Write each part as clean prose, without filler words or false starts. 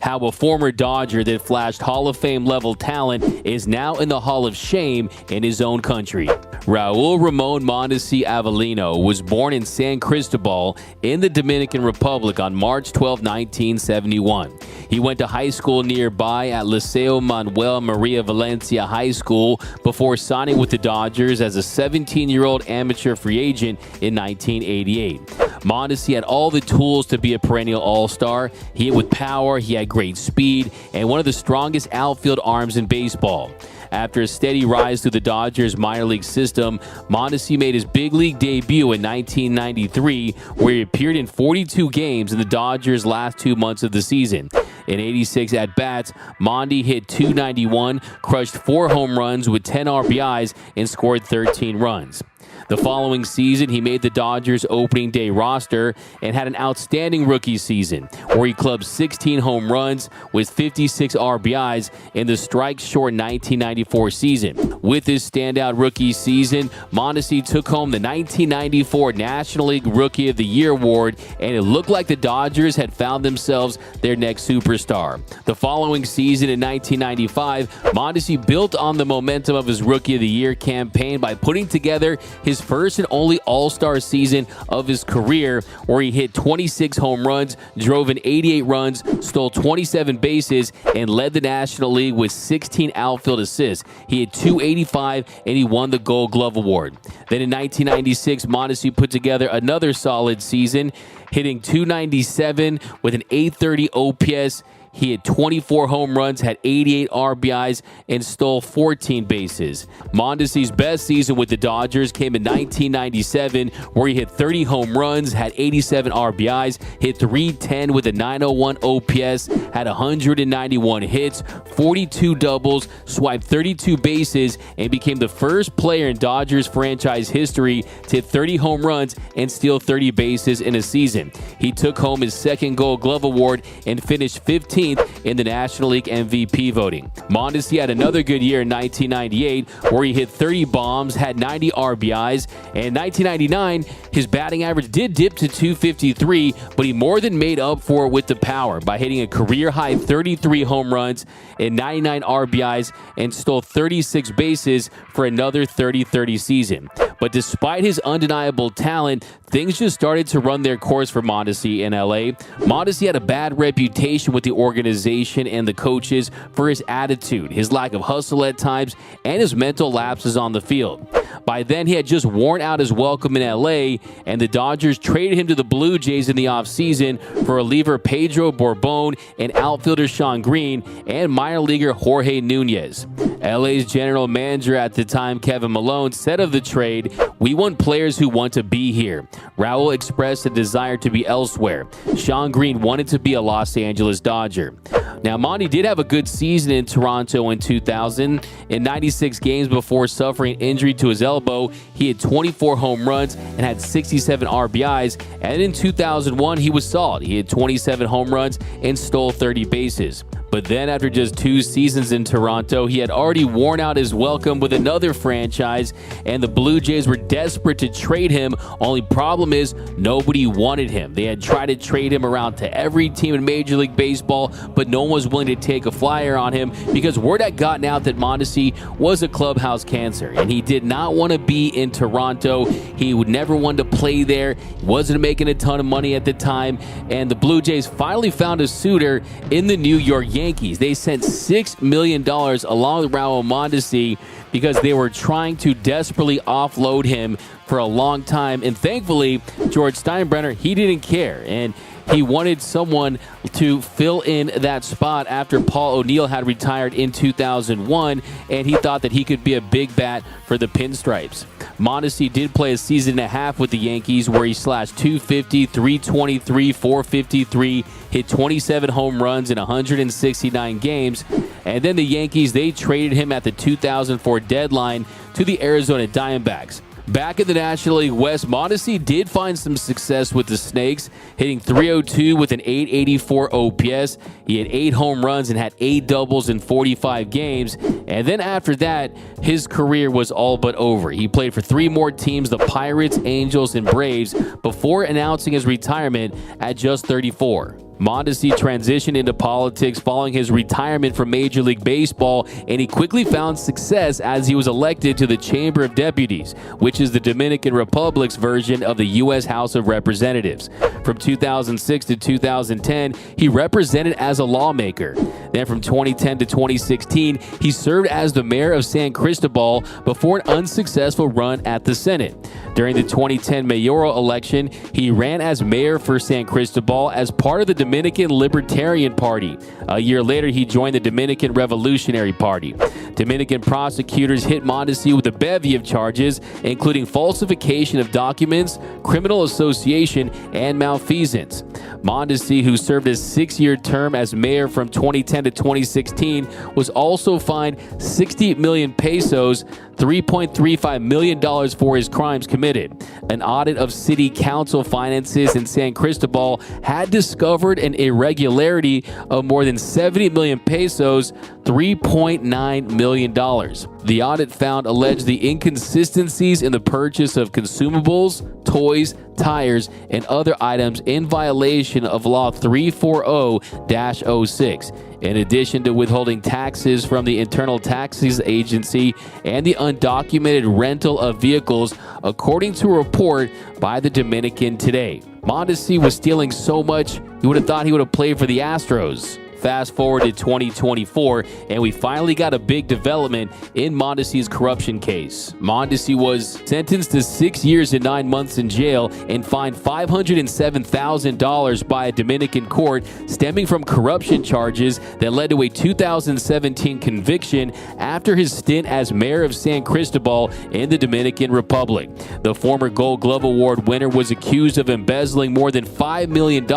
how a former Dodger that flashed Hall of Fame level talent is now in the Hall of Shame in his own country. Raul Ramon Mondesi Avellino was born in San Cristobal in the Dominican Republic on March 12, 1971. He went to high school nearby at Liceo Manuel Maria Valencia High School before signing with the Dodgers as a 17-year-old amateur free agent in 1988. Mondesi had all the tools to be a perennial all-star. He hit with power, he had great speed, and one of the strongest outfield arms in baseball. After a steady rise through the Dodgers minor league system, Mondesi made his big league debut in 1993, where he appeared in 42 games in the Dodgers' last 2 months of the season. In 86 at-bats, Mondi hit .291, crushed 4 home runs with 10 RBIs, and scored 13 runs. The following season, he made the Dodgers' opening day roster and had an outstanding rookie season, where he clubbed 16 home runs with 56 RBIs in the strike-short 1994 season. With his standout rookie season, Mondesi took home the 1994 National League Rookie of the Year award, and it looked like the Dodgers had found themselves their next superstar. The following season in 1995, Mondesi built on the momentum of his Rookie of the Year campaign by putting together his first and only All-Star season of his career, where he hit 26 home runs, drove in 88 runs, stole 27 bases, and led the National League with 16 outfield assists. He had .285, and he won the Gold Glove Award. Then in 1996, Mondesi put together another solid season, hitting .297 with an .830 OPS. He had 24 home runs, had 88 RBIs, and stole 14 bases. Mondesi's best season with the Dodgers came in 1997, where he hit 30 home runs, had 87 RBIs, hit .310 with a .901 OPS, had 191 hits, 42 doubles, swiped 32 bases, and became the first player in Dodgers franchise history to hit 30 home runs and steal 30 bases in a season. He took home his second Gold Glove Award and finished 15th in the National League MVP voting. Mondesi had another good year in 1998, where he hit 30 bombs, had 90 RBIs, and in 1999, his batting average did dip to .253, but he more than made up for it with the power by hitting a career-high 33 home runs and 99 RBIs and stole 36 bases for another 30-30 season. But despite his undeniable talent, things just started to run their course for Mondesi in LA. Mondesi had a bad reputation with the organization and the coaches for his attitude, his lack of hustle at times, and his mental lapses on the field. By then, he had just worn out his welcome in LA, and the Dodgers traded him to the Blue Jays in the offseason for reliever Pedro Borbon and outfielder Sean Green and minor leaguer Jorge Nunez. LA's general manager at the time, Kevin Malone, said of the trade, "We want players who want to be here." Raul expressed a desire to be elsewhere. Sean Green wanted to be a Los Angeles Dodger. Now, Mondi did have a good season in Toronto in 2000. In 96 games before suffering injury to his elbow, he had 24 home runs and had 67 RBIs. And in 2001, he was solid. He had 27 home runs and stole 30 bases. But then after just 2 seasons in Toronto, he had already worn out his welcome with another franchise, and the Blue Jays were desperate to trade him. Only problem is nobody wanted him. They had tried to trade him around to every team in Major League Baseball, but no one was willing to take a flyer on him because word had gotten out that Mondesi was a clubhouse cancer, and he did not want to be in Toronto. He would never want to play there. He wasn't making a ton of money at the time, and the Blue Jays finally found a suitor in the New York Yankees. They sent $6 million along with Raul Mondesi because they were trying to desperately offload him for a long time. And thankfully, George Steinbrenner, he didn't care. And he wanted someone to fill in that spot after Paul O'Neill had retired in 2001, and he thought that he could be a big bat for the Pinstripes. Mondesi did play a season and a half with the Yankees where he slashed .250, .323, .453, hit 27 home runs in 169 games, and then the Yankees, they traded him at the 2004 deadline to the Arizona Diamondbacks. Back in the National League West, Mondesi did find some success with the Snakes, hitting .302 with an .884 OPS. He had 8 home runs and had 8 doubles in 45 games. And then after that, his career was all but over. He played for 3 more teams, the Pirates, Angels, and Braves, before announcing his retirement at just 34. Mondesi transitioned into politics following his retirement from Major League Baseball, and he quickly found success as he was elected to the Chamber of Deputies, which is the Dominican Republic's version of the U.S. House of Representatives. From 2006 to 2010, he represented as a lawmaker. Then from 2010 to 2016, he served as the mayor of San Cristobal before an unsuccessful run at the Senate. During the 2010 mayoral election, he ran as mayor for San Cristobal as part of the Dominican Libertarian Party. A year later, he joined the Dominican Revolutionary Party. Dominican prosecutors hit Mondesi with a bevy of charges, including falsification of documents, criminal association, and malfeasance. Mondesi, who served a 6-year term as mayor from 2010 to 2016, was also fined 60 million pesos, $3.35 million for his crimes committed. An audit of city council finances in San Cristobal had discovered an irregularity of more than 70 million pesos, $3.9 million. The audit found allegedly inconsistencies in the purchase of consumables, toys, tires, and other items in violation of Law 340-06. In addition to withholding taxes from the Internal Taxes Agency and the undocumented rental of vehicles, according to a report by the Dominican Today. Mondesi was stealing so much, you would have thought he would have played for the Astros. Fast forward to 2024, and we finally got a big development in Mondesi's corruption case. Mondesi was sentenced to 6 years and 9 months in jail and fined $507,000 by a Dominican court stemming from corruption charges that led to a 2017 conviction after his stint as mayor of San Cristobal in the Dominican Republic. The former Gold Glove Award winner was accused of embezzling more than $5 million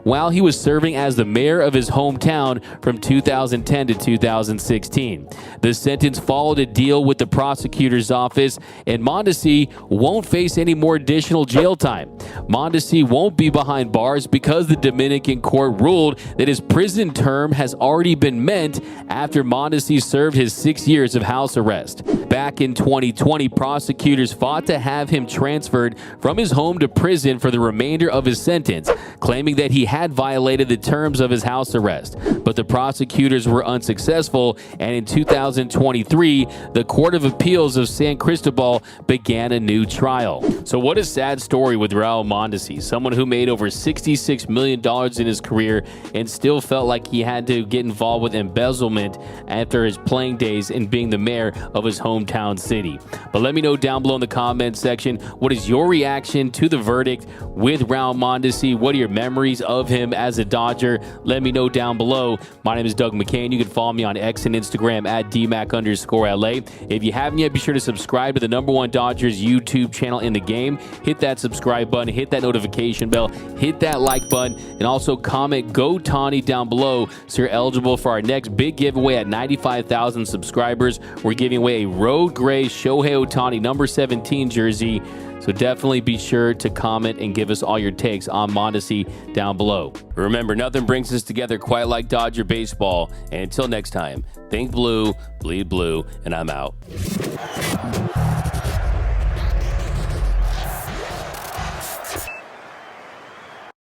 while he was serving as the mayor of his hometown from 2010 to 2016. The sentence followed a deal with the prosecutor's office, and Mondesi won't face any more additional jail time. Mondesi won't be behind bars because the Dominican court ruled that his prison term has already been met after Mondesi served his 6 years of house arrest. Back in 2020, prosecutors fought to have him transferred from his home to prison for the remainder of his sentence, claiming that he had violated the terms of his house arrest. But the prosecutors were unsuccessful, and in 2023, the Court of Appeals of San Cristobal began a new trial. So what a sad story with Raul Mondesi, someone who made over $66 million in his career and still felt like he had to get involved with embezzlement after his playing days and being the mayor of his hometown city. But let me know down below in the comment section, what is your reaction to the verdict with Raul Mondesi? What are your memories of him as a Dodger? Let me know down below. My name is Doug McCain. You can follow me on X and Instagram at DMac_LA. If you haven't yet, be sure to subscribe to the #1 Dodgers YouTube channel in the game. Hit that subscribe button, hit that notification bell, hit that like button, and also comment "Go Tawny" down below so you're eligible for our next big giveaway at 95,000 subscribers. We're giving away a Road Gray Shohei Ohtani #17 jersey. So definitely be sure to comment and give us all your takes on Mondesi down below. Remember, nothing brings us together quite like Dodger baseball. And until next time, think blue, bleed blue, and I'm out.